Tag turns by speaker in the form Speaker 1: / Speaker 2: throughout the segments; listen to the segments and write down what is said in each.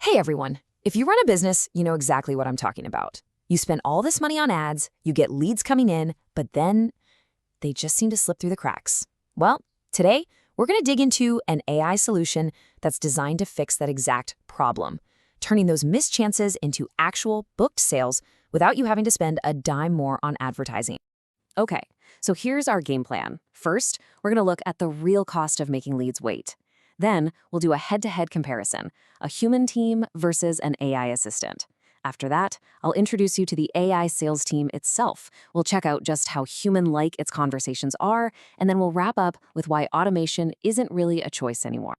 Speaker 1: Hey everyone, if you run a business, you know exactly what I'm talking about. You spend all this money on ads, you get leads coming in, but then they just seem to slip through the cracks. Well, today we're going to dig into an AI solution that's designed to fix that exact problem, turning those missed chances into actual booked sales without you having to spend a dime more on advertising. Okay, so here's our game plan. First, we're going to look at the real cost of making leads wait. Then, we'll do a head-to-head comparison, a human team versus an AI assistant. After that, I'll introduce you to the AI sales team itself. We'll check out just how human-like its conversations are, and then we'll wrap up with why automation isn't really a choice anymore.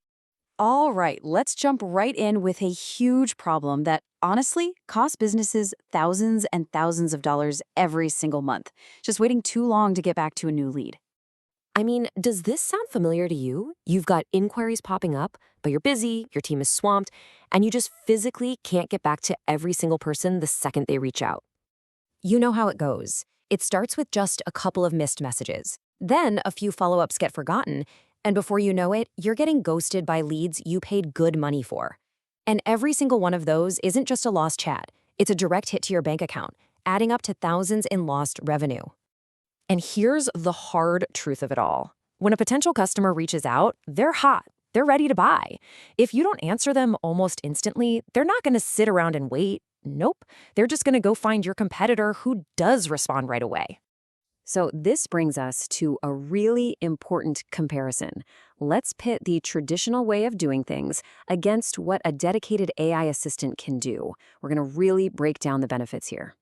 Speaker 1: All right, let's jump right in with a huge problem that honestly costs businesses thousands and thousands of dollars every single month, just waiting too long to get back to a new lead. I mean, does this sound familiar to you? You've got inquiries popping up, but you're busy, your team is swamped, and you just physically can't get back to every single person the second they reach out. You know how it goes. It starts with just a couple of missed messages. Then a few follow-ups get forgotten, and before you know it, you're getting ghosted by leads you paid good money for. And every single one of those isn't just a lost chat. It's a direct hit to your bank account, adding up to thousands in lost revenue. And here's the hard truth of it all. When a potential customer reaches out, they're hot. They're ready to buy. If you don't answer them almost instantly, they're not going to sit around and wait. Nope. They're just going to go find your competitor who does respond right away. So this brings us to a really important comparison. Let's pit the traditional way of doing things against what a dedicated AI assistant can do. We're going to really break down the benefits here.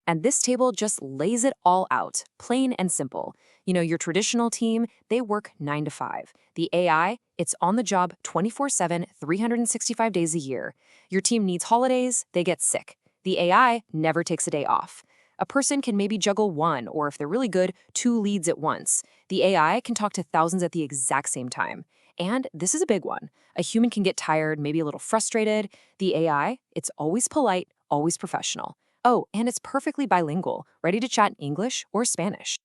Speaker 1: And this table just lays it all out, plain and simple. You know, your traditional team, they work 9 to 5. The AI, it's on the job 24/7, 365 days a year. Your team needs holidays, they get sick. The AI never takes a day off. A person can maybe juggle one, or if they're really good, 2 leads at once. The AI can talk to thousands at the exact same time. And this is a big one. A human can get tired, maybe a little frustrated. The AI, it's always polite, always professional. Oh, and it's perfectly bilingual, ready to chat English or Spanish.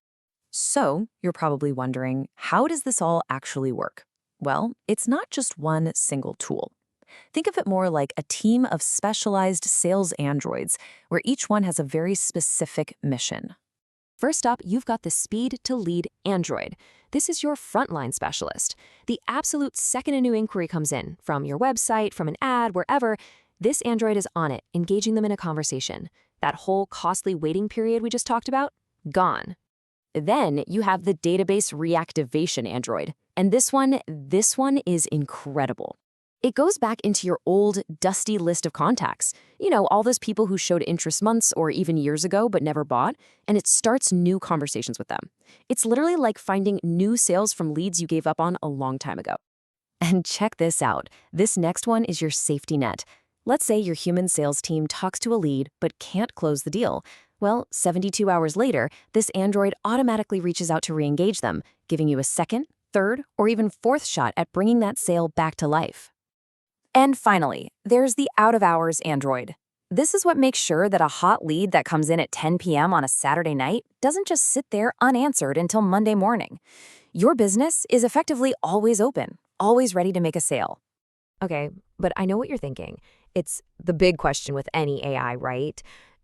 Speaker 1: So, you're probably wondering, how does this all actually work? Well, it's not just one single tool. Think of it more like a team of specialized sales androids, where each one has a very specific mission. First up, you've got the Speed to Lead android. This is your frontline specialist. The absolute second a new inquiry comes in, from your website, from an ad, wherever, this android is on it, engaging them in a conversation. That whole costly waiting period we just talked about, gone. Then you have the database reactivation android. And this one is incredible. It goes back into your old, dusty list of contacts. You know, all those people who showed interest months or even years ago but never bought, and it starts new conversations with them. It's literally like finding new sales from leads you gave up on a long time ago. And check this out. This next one is your safety net. Let's say your human sales team talks to a lead but can't close the deal. Well, 72 hours later, this android automatically reaches out to re-engage them, giving you a second, third, or even fourth shot at bringing that sale back to life. And finally, there's the out-of-hours android. This is what makes sure that a hot lead that comes in at 10 p.m. on a Saturday night doesn't just sit there unanswered until Monday morning. Your business is effectively always open, always ready to make a sale. Okay, but I know what you're thinking. It's the big question with any AI, right?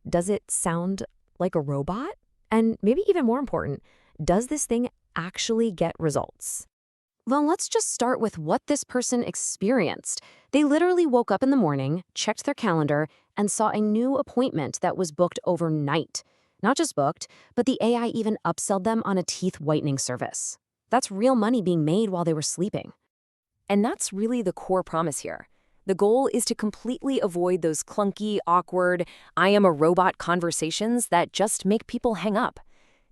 Speaker 1: Does it sound like a robot? And maybe even more important, does this thing actually get results? Well, let's just start with what this person experienced. They literally woke up in the morning, checked their calendar, and saw a new appointment that was booked overnight. Not just booked, but the AI even upsold them on a teeth whitening service. That's real money being made while they were sleeping. And that's really the core promise here. The goal is to completely avoid those clunky, awkward, I am a robot conversations that just make people hang up.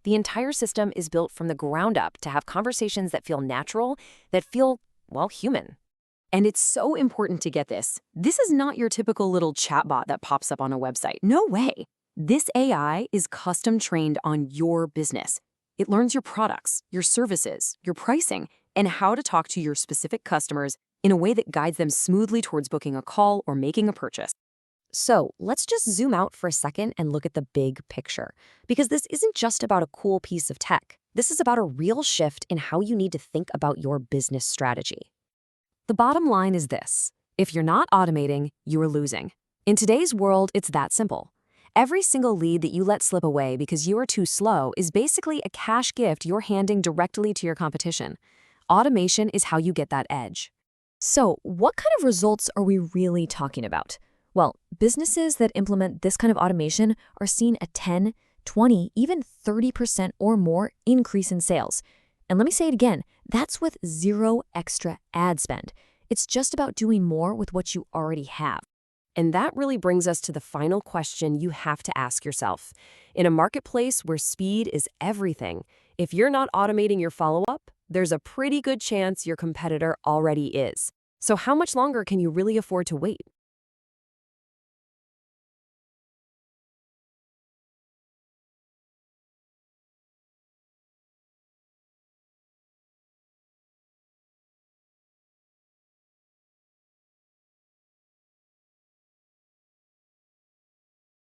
Speaker 1: The entire system is built from the ground up to have conversations that feel natural, that feel, well, human. And it's so important to get this. This is not your typical little chatbot that pops up on a website. No way. This AI is custom trained on your business. It learns your products, your services, your pricing, and how to talk to your specific customers in a way that guides them smoothly towards booking a call or making a purchase. So let's just zoom out for a second and look at the big picture, because this isn't just about a cool piece of tech. This is about a real shift in how you need to think about your business strategy. The bottom line is this. If you're not automating, you're losing. In today's world, it's that simple. Every single lead that you let slip away because you are too slow is basically a cash gift you're handing directly to your competition. Automation is how you get that edge. So, what kind of results are we really talking about? Well, businesses that implement this kind of automation are seeing a 10, 20, even 30% or more increase in sales. And let me say it again, that's with zero extra ad spend. It's just about doing more with what you already have. And that really brings us to the final question you have to ask yourself. In a marketplace where speed is everything, if you're not automating your follow-up, there's a pretty good chance your competitor already is. So how much longer can you really afford to wait?